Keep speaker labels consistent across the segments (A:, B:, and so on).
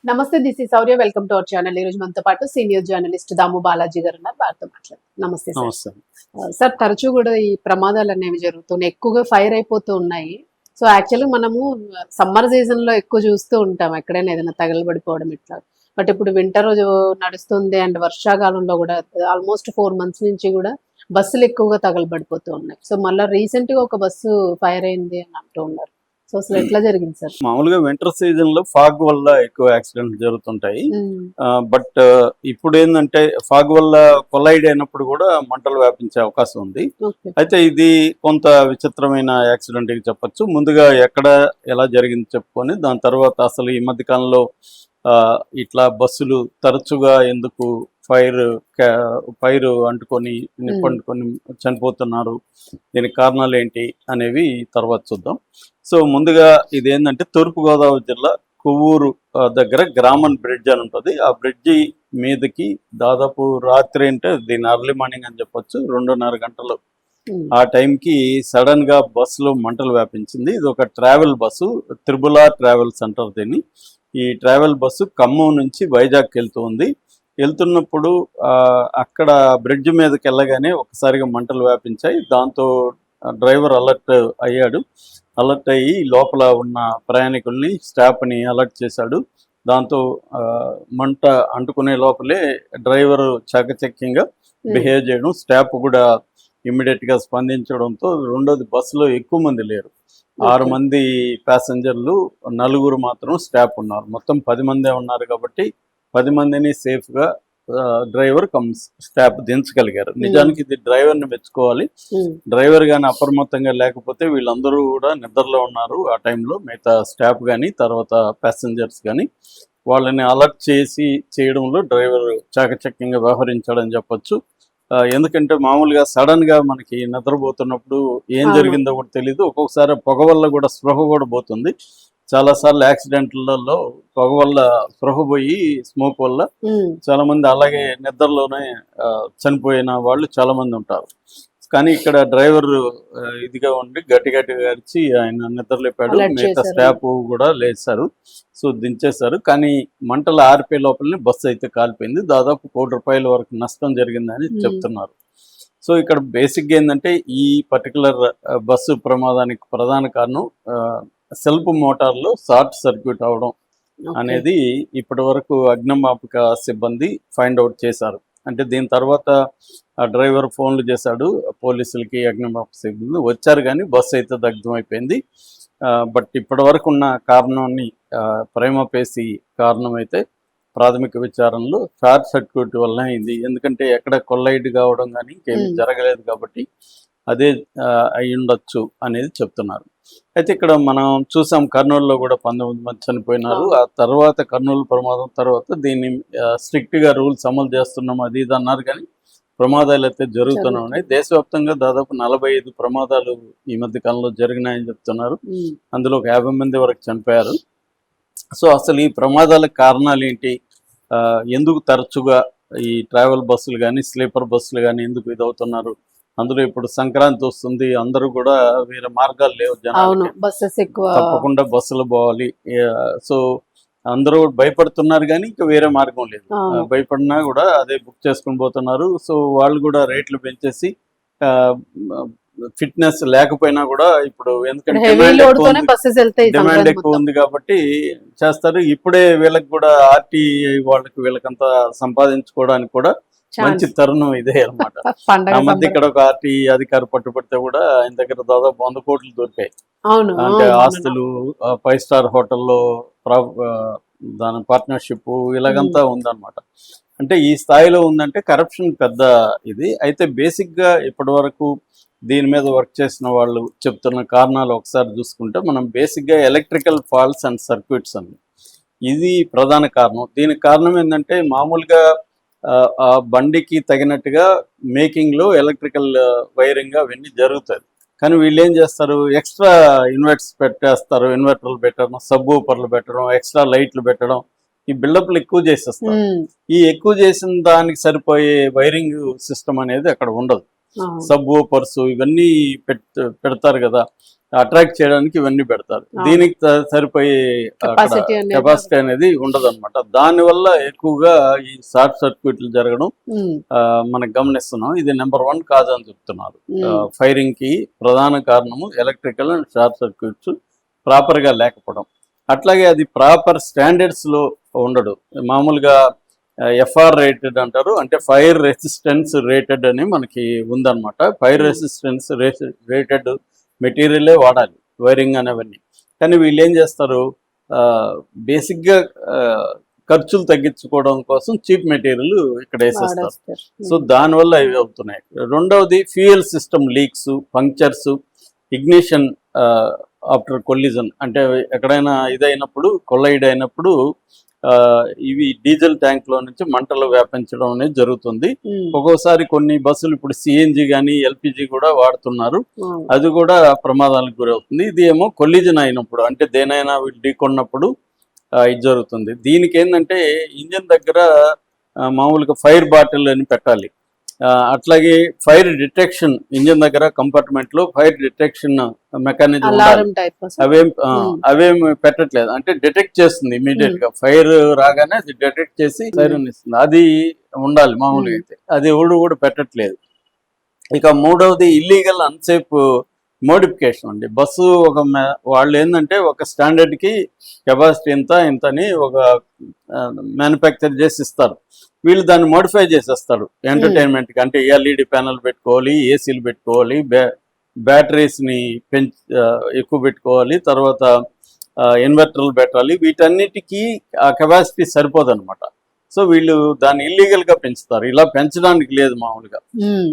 A: నమస్తే, this is Sourya. Welcome to our channel. ఈ రోజు మనతో పాటు సీనియర్ జర్నలిస్ట్ దాము బాలాజీ గారు ఉన్నారు. వారితో మాట్లాడదాం. నమస్తే సార్.
B: నమస్తే.
A: సార్, తరచూ కూడా ఈ ప్రమాదాలు అనేవి జరుగుతున్నాయి, ఎక్కువగా ఫైర్ అయిపోతూ ఉన్నాయి. సో యాక్చువల్గా మనము సమ్మర్ సీజన్ లో ఎక్కువ చూస్తూ ఉంటాం, ఎక్కడైనా ఏదైనా తగలబడిపోవడం ఇట్లా. బట్ ఇప్పుడు వింటర్ రోజు నడుస్తుంది అండ్ వర్షాకాలంలో కూడా ఆల్మోస్ట్ 4 months నుంచి కూడా బస్సులు ఎక్కువగా తగలబడిపోతూ ఉన్నాయి. సో మళ్ళీ రీసెంట్ గా ఒక బస్సు ఫైర్ అయింది అని అంటూ ఉన్నారు. సో అసలు ఎట్లా జరిగింది సార్?
B: మామూలుగా వింటర్ సీజన్ లో ఫాగ్ వల్ల ఎక్కువ యాక్సిడెంట్ జరుగుతుంటాయి. బట్ ఇప్పుడు ఏంటంటే ఫాగ్ వల్ల కొలైడ్ అయినప్పుడు కూడా మంటలు వ్యాపించే అవకాశం ఉంది. అయితే ఇది కొంత విచిత్రమైన యాక్సిడెంట్ కి చెప్పొచ్చు. ముందుగా ఎక్కడ ఎలా జరిగింది చెప్పుకొని దాని తర్వాత అసలు ఈ మధ్య కాలంలో ఇట్లా బస్సులు తరచుగా ఎందుకు ఫైర్ అంటుకొని నిప్పంటుకొని చనిపోతున్నారు, దీనికి కారణాలు ఏంటి అనేవి తర్వాత చూద్దాం. సో ముందుగా ఇదేంటంటే తూర్పుగోదావరి జిల్లా కొవ్వూరు దగ్గర గ్రామన్ బ్రిడ్జ్ అని ఉంటుంది. ఆ బ్రిడ్జి మీదకి దాదాపు రాత్రి అంటే దీని అర్లీ మార్నింగ్ అని చెప్పొచ్చు 2:30 గంటలు ఆ టైంకి సడన్ గా బస్సులో మంటలు వ్యాపించింది. ఇది ఒక ట్రావెల్ బస్సు, త్రిబులా ట్రావెల్స్ అంటారు దీన్ని. ఈ ట్రావెల్ బస్సు ఖమ్మం నుంచి వైజాగ్కి వెళ్తున్నప్పుడు అక్కడ బ్రిడ్జ్ మీదకి వెళ్ళగానే ఒకసారిగా మంటలు వ్యాపించాయి. దాంతో డ్రైవర్ అలర్ట్ అయ్యి లోపల ఉన్న ప్రయాణికుల్ని స్టాఫ్ని అలర్ట్ చేశాడు. దాంతో మంట అంటుకునే లోపలే డ్రైవర్ చాకచక్యంగా బిహేవ్ చేయడం, స్టాఫ్ కూడా ఇమ్మీడియట్గా స్పందించడంతో రెండోది బస్సులో ఎక్కువ మంది లేరు, 6 మంది ప్యాసింజర్లు, 4 మాత్రం స్టాఫ్ ఉన్నారు. మొత్తం 10 మందే ఉన్నారు కాబట్టి 10 మందిని సేఫ్గా డ్రైవర్ స్టాఫ్ దించగలిగారు. నిజానికి ఇది డ్రైవర్ని మెచ్చుకోవాలి. డ్రైవర్ కానీ అప్రమత్తంగా లేకపోతే వీళ్ళందరూ కూడా నిద్రలో ఉన్నారు ఆ టైంలో, మిగతా స్టాఫ్ కానీ తర్వాత ప్యాసింజర్స్ కానీ. వాళ్ళని అలర్ట్ చేయడంలో డ్రైవర్ చాకచక్యంగా వ్యవహరించాడని చెప్పొచ్చు. ఎందుకంటే మామూలుగా సడన్ గా మనకి నిద్రపోతున్నప్పుడు ఏం జరిగిందో కూడా తెలియదు. ఒక్కొక్కసారి పొగ వల్ల కూడా స్పృహ కూడా పోతుంది. చాలాసార్లు యాక్సిడెంట్లలో పొగ వల్ల స్పృహ పోయి స్మోక్ వల్ల చాలా మంది అలాగే నిద్రలోనే చనిపోయిన వాళ్ళు చాలా మంది ఉంటారు. కానీ ఇక్కడ డ్రైవర్ ఇదిగా ఉండి గట్టిగా అరిచి ఆయన నిద్రలేపాడు. మిగతా స్టాఫ్ కూడా లేచారు, సో దించేశారు. కానీ మంటలు ఆరిపోయే లోపలనే బస్సు అయితే కాలిపోయింది. దాదాపు ₹1 కోటి వరకు నష్టం జరిగిందని చెప్తున్నారు. సో ఇక్కడ బేసిక్గా ఏంటంటే ఈ పర్టికులర్ బస్సు ప్రమాదానికి ప్రధాన కారణం సెల్ఫ్ మోటార్లో షార్ట్ సర్క్యూట్ అవడం అనేది ఇప్పటి వరకు అగ్నిమాపక సిబ్బంది ఫైండ్ అవుట్ చేశారు. అంటే దీని తర్వాత డ్రైవర్ ఫోన్లు చేశాడు పోలీసులకి, అగ్నిమాపక సిబ్బంది వచ్చారు కానీ బస్సు అయితే దగ్ధం అయిపోయింది. బట్ ఇప్పటి వరకు ఉన్న కారణాన్ని ప్రైమపేసి కారణం అయితే ప్రాథమిక విచారణలో షార్ట్ సర్క్యూట్ వల్ల అయింది. ఎందుకంటే ఎక్కడ కొల్లైడ్ కావడం కానీ ఇంకేమీ జరగలేదు కాబట్టి అదే అయి ఉండొచ్చు అనేది చెప్తున్నారు. అయితే ఇక్కడ మనం చూసాం కర్నూలులో కూడా 19 మంది చనిపోయినారు. ఆ తర్వాత కర్నూలు ప్రమాదం తర్వాత దీన్ని స్ట్రిక్ట్గా రూల్స్ అమలు చేస్తున్నాం అది ఇది అన్నారు, కానీ ప్రమాదాలు అయితే జరుగుతూనే ఉన్నాయి. దేశవ్యాప్తంగా దాదాపు 45 ప్రమాదాలు ఈ మధ్య కాలంలో జరిగినాయని చెప్తున్నారు. అందులో ఒక 50 మంది వరకు చనిపోయారు. సో అసలు ఈ ప్రమాదాలకు కారణాలు ఏంటి, ఎందుకు తరచుగా ఈ ట్రావెల్ బస్సులు కానీ స్లీపర్ బస్సులు కానీ ఎందుకు ఇదవుతున్నారు? అందులో ఇప్పుడు సంక్రాంతి వస్తుంది, అందరూ కూడా వేరే మార్గాలు లేవు జనాలకి, తప్పకుండా బస్సులు పోవాలి. సో అందరూ భయపడుతున్నారు కానీ ఇంకా వేరే మార్గం లేదు. భయపడినా కూడా అదే బుక్ చేసుకుని పోతున్నారు. సో వాళ్ళు కూడా రేట్లు పెంచేసి ఫిట్నెస్ లేకపోయినా కూడా ఇప్పుడు ఎందుకంటే డిమాండ్ ఎక్కువ ఉంది కాబట్టి చేస్తారు. ఇప్పుడే వీళ్ళకి కూడా ఆర్టీఐ వీళ్ళకంతా సంపాదించుకోవడానికి కూడా మంచి తరుణం ఇదే అనమాట. ఆ మధ్య ఇక్కడ ఒక ఆర్టీ అధికారి పట్టుబడితే కూడా ఆయన దగ్గర దాదాపు 100 కోట్లు దొరికాయి. అంటే ఆస్తులు, 5 స్టార్ హోటల్లో దాని పార్ట్నర్షిప్ ఇలాగంతా ఉందన్నమాట. అంటే ఈ స్థాయిలో ఉందంటే కరప్షన్ పెద్ద ఇది. అయితే బేసిక్ గా ఇప్పటి వరకు దీని మీద వర్క్ చేసిన వాళ్ళు చెప్తున్న కారణాలు ఒకసారి చూసుకుంటే మనం బేసిక్ గా ఎలక్ట్రికల్ ఫాల్ట్స్ అండ్ సర్క్యూట్స్ అని ఇది ప్రధాన కారణం. దీనికి కారణం ఏంటంటే మామూలుగా ఆ బండికి తగినట్టుగా మేకింగ్ లో ఎలక్ట్రికల్ వైరింగ్ అవన్నీ జరుగుతుంది. కానీ వీళ్ళు ఏం చేస్తారు, ఎక్స్ట్రా ఇన్వర్టర్లు పెట్టడం, సబ్ ఊపర్లు పెట్టడం, ఎక్స్ట్రా లైట్లు పెట్టడం, ఈ బిల్డప్లు ఎక్కువ చేసేస్తారు. ఈ ఎక్కువ చేసిన దానికి సరిపోయే వైరింగ్ సిస్టమ్ అనేది అక్కడ ఉండదు. సబ్ ఊపర్స్ ఇవన్నీ పెడతారు కదా, అట్రాక్ట్ చేయడానికి ఇవన్నీ పెడతారు.
A: అవును.
B: దీనికి సరిపోయే
A: కెపాసిటీ అనేది
B: కెపాసిటీ అనేది ఉండదు అనమాట. దానివల్ల ఎక్కువగా ఈ షార్ట్ సర్క్యూట్లు జరగడం
A: ఉమ్,
B: మనకు గమనిస్తున్నాం. ఇది నెంబర్ 1 కాజ్ అని చెప్తున్నారు.
A: ఉమ్,
B: ఫైరింగ్ కి ప్రధాన కారణము electrical and short circuits proper గా లేకపోవడం. అట్లాగే అది ప్రాపర్ స్టాండర్డ్స్ లో ఉండడు. మామూలుగా FR రేటెడ్ అంటారు, అంటే ఫైర్ రెసిస్టెన్స్ రేటెడ్ అని మనకి ఉందన్నమాట. ఫైర్ రెసిస్టెన్స్ రేటెడ్ మెటీరియలే వాడాలి వైరింగ్ అనేవన్నీ. కానీ వీళ్ళు ఏం చేస్తారు, బేసిక్గా ఖర్చులు తగ్గించుకోవడం కోసం చీప్ మెటీరియల్ ఇక్కడ వేసేస్తారు.
A: వాడేస్తారు.
B: సో దానివల్ల ఇవి అవుతున్నాయి. రెండవది fuel system leaks, punctures, ignition after కొల్లిజన్, అంటే ఎక్కడైనా ఇదైనప్పుడు కొల్లైడ్ అయినప్పుడు ఇవి డీజిల్ ట్యాంక్ లో నుంచి మంటలు వ్యాపించడం అనేది జరుగుతుంది.
A: ఉమ్,
B: ఒక్కోసారి కొన్ని బస్సులు ఇప్పుడు సిఎన్జి కానీ ఎల్పిజి కూడా వాడుతున్నారు.
A: అవును.
B: అది కూడా ప్రమాదాలకు గురవుతుంది. ఇది ఏమో కొల్లిజన్ అయినప్పుడు, అంటే దేనైనా వీళ్ళు ఢీకొన్నప్పుడు ఇది జరుగుతుంది. దీనికి ఏంటంటే ఇంజిన్ దగ్గర మామూలుగా ఫైర్ బాటిల్ అని పెట్టాలి. అట్లాగే ఫైర్ డిటెక్షన్ ఇంజిన్ దగ్గర కంపార్ట్మెంట్ లో ఫైర్ డిటెక్షన్ మెకానిజం ఉండాలి.
A: అలారం టైప్
B: అవేం పెట్టట్లేదు. అంటే డిటెక్ట్ చేస్తుంది ఇమీడియట్ గా, ఫైర్ రాగానే అది డిటెక్ట్ చేసి సైరన్ ఇస్తుంది. అది ఉండాలి మామూలుగా అయితే. అది ఎవడు కూడా పెట్టట్లేదు. ఇక మూడవది ఇల్లీగల్ అన్సేఫ్ మోడిఫికేషన్ అండి. బస్సు వాళ్ళు ఏంటంటే ఒక స్టాండర్డ్ కి కెపాసిటీ ఇంత అని ఒక మ్యానుఫ్యాక్చర్ చేసి ఇస్తారు. వీళ్ళు దాన్ని మోడిఫై చేసేస్తారు ఎంటర్టైన్మెంట్ కి. అంటే ఎల్ఈడి ప్యానల్ పెట్టుకోవాలి, ఏసీలు పెట్టుకోవాలి, బ్యాటరీస్ ని ఎక్కువ పెట్టుకోవాలి, తర్వాత ఇన్వర్టర్లు పెట్టాలి. వీటన్నిటికీ ఆ కెపాసిటీ సరిపోదు అనమాట. సో వీళ్ళు దాన్ని ఇల్లీగల్ గా పెంచుతారు. ఇలా పెంచడానికి లేదు మామూలుగా,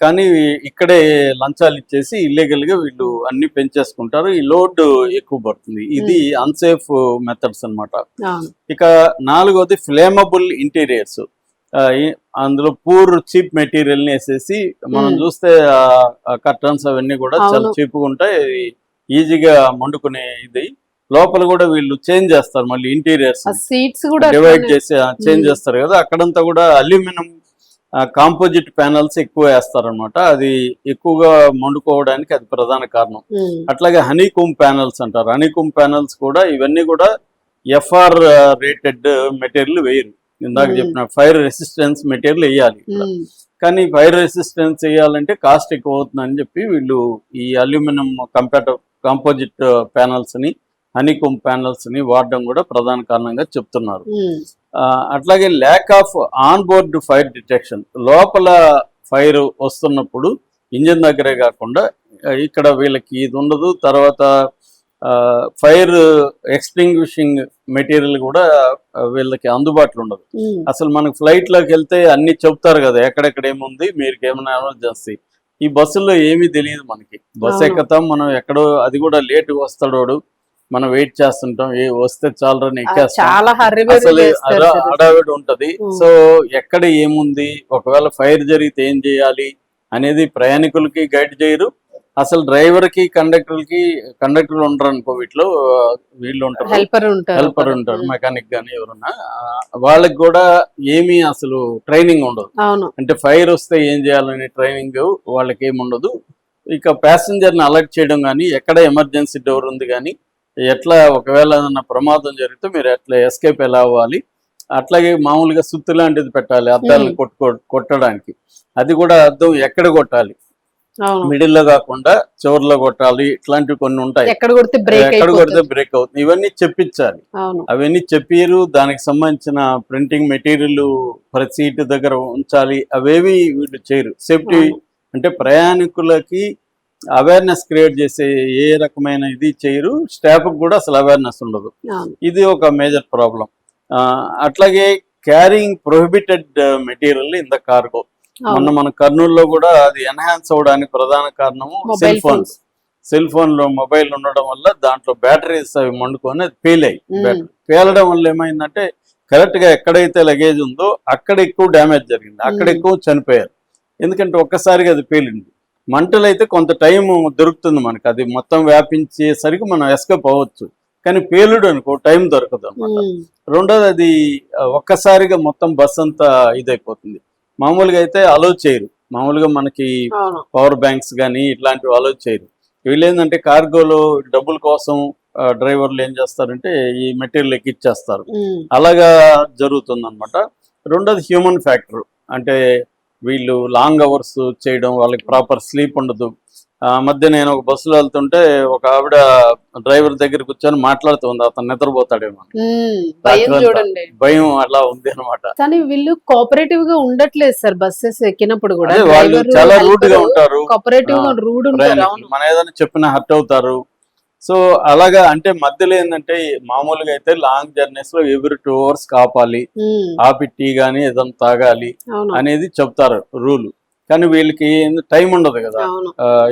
B: కానీ ఇక్కడే లంచాలు ఇచ్చేసి ఇల్లీగల్ గా వీళ్ళు అన్ని పెంచేసుకుంటారు. ఈ లోడ్ ఎక్కువ పడుతుంది. ఇది అన్సేఫ్ మెథడ్స్ అన్నమాట. ఇక నాలుగోది ఫ్లేమబుల్ ఇంటీరియర్స్. అందులో పూర్ చీప్ మెటీరియల్ ని వేసేసి మనం చూస్తే కర్టన్స్ అవన్నీ కూడా చాలా చీప్ గా ఉంటాయి, ఈజీగా మండుకునే ఇది. లోపల కూడా వీళ్ళు చేంజ్ చేస్తారు, మళ్ళీ ఇంటీరియర్స్
A: సీట్స్ కూడా
B: డివైడ్ చేసి చేంజ్ చేస్తారు కదా. అక్కడంతా కూడా అల్యూమినియం కాంపోజిట్ ప్యానల్స్ ఎక్కువ వేస్తారు అనమాట. అది ఎక్కువగా మండుకోవడానికి అది ప్రధాన కారణం. అట్లాగే హనీకోమ్ ప్యానల్స్ అంటారు. హనీకోమ్ ప్యానల్స్ కూడా ఇవన్నీ కూడా FR రేటెడ్ మెటీరియల్ వేయరు. ఇందాక చెప్పిన ఫైర్ రెసిస్టెన్స్ మెటీరియల్ వేయాలి. కానీ ఫైర్ రెసిస్టెన్స్ వేయాలంటే కాస్ట్ ఎక్కువ అవుతుందని చెప్పి వీళ్ళు ఈ అల్యూమినియం కాంపోజిట్ ప్యానల్స్ ని, హనీకోమ్ ప్యానల్స్ ని వాడడం కూడా ప్రధాన కారణంగా చెప్తున్నారు. అట్లాగే lack of on board fire detection. లోపల ఫైర్ వస్తున్నప్పుడు ఇంజిన్ దగ్గరే కాకుండా ఇక్కడ వీళ్ళకి ఇది ఉండదు. తర్వాత ఫైర్ ఎక్స్టింగ్విషింగ్ మెటీరియల్ కూడా వీళ్ళకి అందుబాటులో ఉండదు. అసలు మనకు ఫ్లైట్ లోకి వెళ్తే అన్ని చెప్తారు కదా, ఎక్కడెక్కడ ఏముంది, మీరు ఏమైనా ఎమర్జెన్సీ. ఈ బస్సుల్లో ఏమీ తెలియదు మనకి. బస్సు ఎక్కుతాం మనం, ఎక్కడో అది కూడా లేటుగా వస్తాడు, మనం వెయిట్ చేస్తుంటాం, వస్తే చాలరని ఎక్కేస్తాం. అసలు హడావిడి ఉంటది. సో ఎక్కడ ఏముంది, ఒకవేళ ఫైర్ జరిగితే ఏం చేయాలి అనేది ప్రయాణికులకి గైడ్ చేయరు. అసలు డ్రైవర్ కి కండక్టర్ ఉండరు అనుకో, వీళ్ళు ఉంటారు, హెల్పర్ ఉంటారు, మెకానిక్ గానీ ఎవరన్నా. వాళ్ళకి కూడా ఏమీ అసలు ట్రైనింగ్ ఉండదు. అంటే ఫైర్ వస్తే ఏం చేయాలనే ట్రైనింగ్ వాళ్ళకి ఏమి ఉండదు. ఇక ప్యాసింజర్ ని అలర్ట్ చేయడం కానీ, ఎక్కడ ఎమర్జెన్సీ డోర్ ఉంది కానీ, ఎట్లా ఒకవేళ ఏదన్నా ప్రమాదం జరిగితే మీరు ఎట్లా ఎస్కేప్ ఎలా అవ్వాలి. అట్లాగే మామూలుగా సుత్తి లాంటిది పెట్టాలి అద్దాలను కొట్టడానికి. అది కూడా అద్దం ఎక్కడ కొట్టాలి, మిడిల్ లో కాకుండా చివర్లో కొట్టాలి. ఇట్లాంటివి కొన్ని ఉంటాయి, ఎక్కడ కొడితే బ్రేక్ అవుతుంది. ఇవన్నీ చెప్పించాలి. అవన్నీ చెప్పారు. దానికి సంబంధించిన ప్రింటింగ్ మెటీరియల్ ప్రతి సీట్ దగ్గర ఉంచాలి. అవేవి వీళ్ళు చేయరు. సేఫ్టీ అంటే ప్రయాణికులకి అవేర్నెస్ క్రియేట్ చేసే ఏ రకమైన ఇది చేయరు. స్టాఫ్ కూడా అసలు అవేర్నెస్ ఉండదు. ఇది ఒక మేజర్ ప్రాబ్లం. అట్లాగే carrying prohibited material in the cargo. మన కర్నూలులో కూడా అది ఎన్హాన్స్ అవడానికి ప్రధాన కారణము సెల్ ఫోన్ లో మొబైల్ ఉండడం వల్ల దాంట్లో బ్యాటరీస్ అవి మండుకొని అది పేలడం వల్ల ఏమైందంటే కరెక్ట్ గా ఎక్కడైతే లగేజ్ ఉందో అక్కడ ఎక్కువ డ్యామేజ్ జరిగింది, అక్కడ ఎక్కువ చనిపోయారు. ఎందుకంటే ఒక్కసారిగా అది పేలింది. మంటలు అయితే కొంత టైం దొరుకుతుంది మనకి, అది మొత్తం వ్యాపించేసరికి మనం ఎస్కేప్ అవ్వచ్చు. కానీ పేలుడు అనుకో టైం దొరకదు అనమాట. రెండోది అది ఒక్కసారిగా మొత్తం బస్ అంతా ఇదైపోతుంది. మామూలుగా అయితే అలౌ చేయరు. మామూలుగా మనకి పవర్ బ్యాంక్స్ కానీ ఇట్లాంటివి అలౌ చేయరు. వీళ్ళు ఏంటంటే కార్గోలో డబ్బుల కోసం డ్రైవర్లు ఏం చేస్తారంటే ఈ మెటీరియల్ ఎక్కిచ్చేస్తారు. అలాగా జరుగుతుంది అనమాట. రెండోది హ్యూమన్ ఫ్యాక్టర్, అంటే వీళ్ళు లాంగ్ అవర్స్ చేయడం, వాళ్ళకి ప్రాపర్ స్లీప్ ఉండదు. మధ్య నేను ఒక బస్సులో వెళ్తుంటే ఒక ఆవిడ డ్రైవర్ దగ్గర కూర్చొని మాట్లాడుతుంది, అతను నిద్రపోతాడేమో
A: చూడండి,
B: భయం అలా ఉంది అనమాట.
A: కానీ వీళ్ళు కోఆపరేటివ్ గా ఉండట్లేదు సార్, బస్సెస్ ఎక్కినప్పుడు కూడా
B: వాళ్ళు చాలా రూడ్ గా ఉంటారు,
A: కోఆపరేటివ్ గా రూడ్ ఉంటారు.
B: మన ఏదైనా చెప్పినా హర్ట్ అవుతారు. సో అలాగా అంటే మధ్యలో ఏంటంటే మామూలుగా అయితే లాంగ్ జర్నీస్ లో ఎవ్రీ 2 hours ఆపాలి, ఆపి టీ గానీ ఏదైనా తాగాలి అనేది చెప్తారు రూల్. కానీ వీళ్ళకి టైం ఉండదు కదా,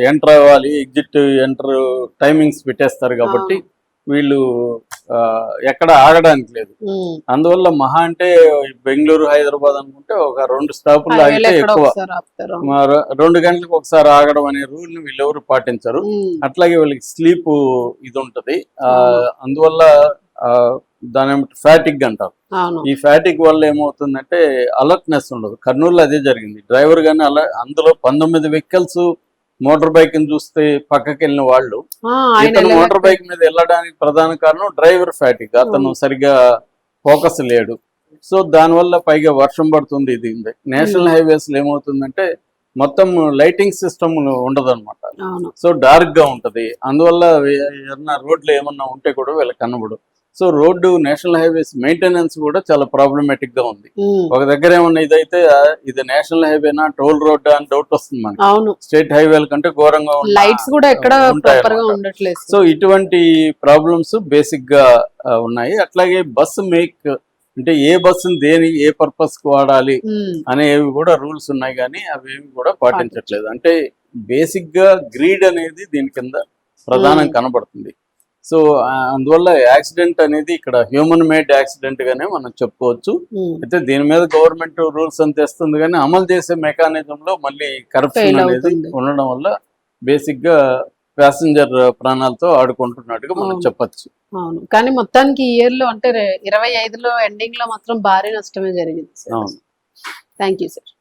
B: ఎంటర్ అవ్వాలి, ఎగ్జిట్ ఎంటర్ టైమింగ్స్ పెట్టేస్తారు కాబట్టి వీళ్ళు ఎక్కడ ఆగడానికి లేదు. అందువల్ల మహా అంటే బెంగళూరు హైదరాబాద్ అనుకుంటే ఒక 2 స్టాపులు ఆగితే ఎక్కువ, 2 గంటలకు ఒకసారి ఆగడం అనే రూల్ ని వీళ్ళెవరు పాటించరు. అట్లాగే వీళ్ళకి స్లీప్ ఇది ఉంటది. అందువల్ల దాని ఫ్యాటిక్ అంటారు. ఈ ఫ్యాటిక్ వల్ల ఏమవుతుందంటే అలర్ట్నెస్ ఉండదు. కర్నూలులో అదే జరిగింది. డ్రైవర్ గానీ అందులో 19 వెహికల్స్ మోటార్ బైక్ ని చూస్తే పక్కకి వెళ్ళిన వాళ్ళు, ఇతను మోటార్ బైక్ మీద వెళ్ళడానికి ప్రధాన కారణం డ్రైవర్ ఫ్యాటిక్, అతను సరిగా ఫోకస్ లేడు. సో దానివల్ల పైగా వర్షం పడుతుంది. ఇది నేషనల్ హైవేస్ లో ఏమవుతుందంటే మొత్తం లైటింగ్ సిస్టమ్ ఉండదు అనమాట. సో డార్క్ గా ఉంటది. అందువల్ల ఏమన్నా రోడ్లు ఏమన్నా ఉంటే కూడా వీళ్ళకి కనబడు. So road national highways maintenance కూడా చాలా ప్రాబ్లమేటిక్ గా ఉంది. ఒక దగ్గర ఏమన్నా ఇదైతే ఇది నేషనల్ హైవేనా టోల్ రోడ్ అని డౌట్ వస్తుంది మనకి. స్టేట్ హైవేల కంటే ఘోరంగా
A: లైట్స్ కూడా ఎక్కడ ఉండట్లేదు.
B: సో ఇటువంటి ప్రాబ్లమ్స్ బేసిక్ గా ఉన్నాయి. అట్లాగే బస్సు మేక్ అంటే ఏ బస్సును ఏ పర్పస్ కు వాడాలి అనేవి కూడా రూల్స్ ఉన్నాయి, కానీ అవేమి కూడా పాటించట్లేదు. అంటే బేసిక్ గా గ్రీడ్ అనేది దీని కింద ప్రధానం కనబడుతుంది. సో అందువల్ల యాక్సిడెంట్ అనేది ఇక్కడ హ్యూమన్ మేడ్ యాక్సిడెంట్ గానే మనం చెప్పుకోవచ్చు. అయితే దీని మీద గవర్నమెంట్ రూల్స్ అని తెస్తుంది, కానీ అమలు చేసే మెకానిజం లో మళ్ళీ కరప్షన్ అనేది ఉండడం వల్ల బేసిక్ గా ప్యాసింజర్ ప్రాణాలతో ఆడుకుంటున్నట్టుగా మనం చెప్పచ్చు.
A: అవును, కానీ మొత్తానికి ఈ ఇయర్ లో అంటే 25లో ఎండింగ్ లో మాత్రం భారీ నష్టమే జరిగింది. Thank you sir.